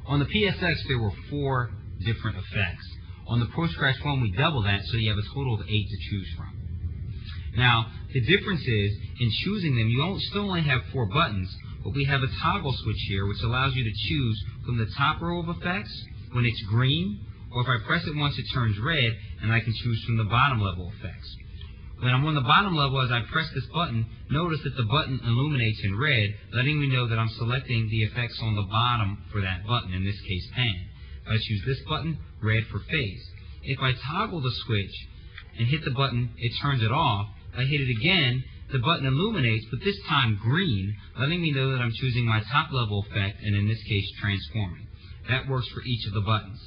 On the PSX, there were 4 different effects. On the Pro-Scratch 1, we double that, so you have a total of 8 to choose from. Now, the difference is, in choosing them, you still only have 4 buttons, but we have a toggle switch here, which allows you to choose from the top row of effects when it's green, or if I press it once, it turns red, and I can choose from the bottom level effects. When I'm on the bottom level, as I press this button, notice that the button illuminates in red, letting me know that I'm selecting the effects on the bottom for that button, in this case, pan. If I choose this button, red for phase. If I toggle the switch and hit the button, it turns it off. I hit it again, the button illuminates, but this time green, letting me know that I'm choosing my top level effect, and in this case, transforming. That works for each of the buttons.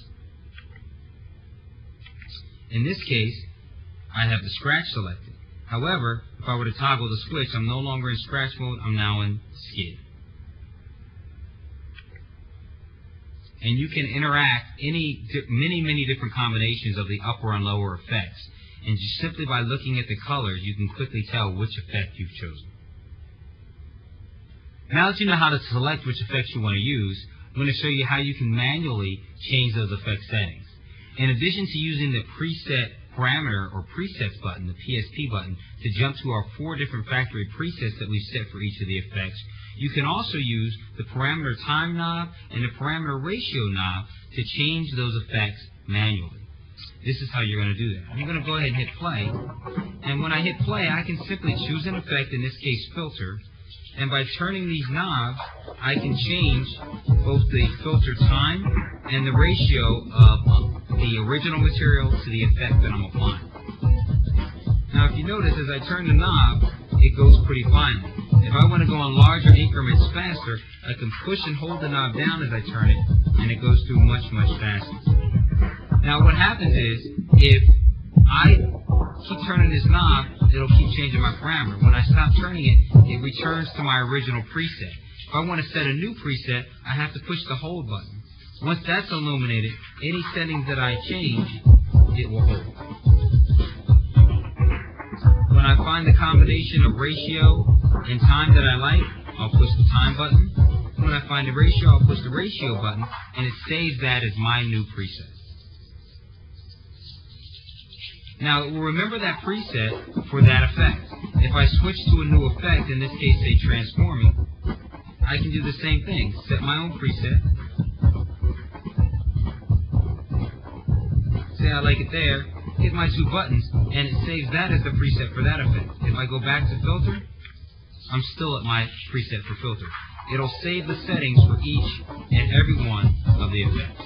In this case, I have the scratch selected. However, if I were to toggle the switch, I'm no longer in scratch mode, I'm now in skid. And you can interact many different combinations of the upper and lower effects. And just simply by looking at the colors, you can quickly tell which effect you've chosen. Now that you know how to select which effects you want to use, I'm going to show you how you can manually change those effect settings. In addition to using the preset parameter or presets button, the PSP button, to jump to our 4 different factory presets that we've set for each of the effects, you can also use the parameter time knob and the parameter ratio knob to change those effects manually. This is how you're going to do that. I'm going to go ahead and hit play, and when I hit play, I can simply choose an effect, in this case filter, and by turning these knobs, I can change both the filter time and the ratio of the original material to the effect that I'm applying. Now if you notice, as I turn the knob, it goes pretty finely. If I want to go in larger increments faster, I can push and hold the knob down as I turn it, and it goes through much faster. Now what happens is, if I keep turning this knob, it'll keep changing my parameter. When I stop turning it, it returns to my original preset. If I want to set a new preset, I have to push the hold button. Once that's illuminated, any settings that I change, it will hold. When I find the combination of ratio and time that I like, I'll push the time button. When I find the ratio, I'll push the ratio button, and it saves that as my new preset. Now, it will remember that preset for that effect. If I switch to a new effect, in this case, say transforming, I can do the same thing. Set my own preset. Say I like it there. Hit my 2 buttons, and it saves that as the preset for that effect. If I go back to filter, I'm still at my preset for filter. It'll save the settings for each and every one of the effects.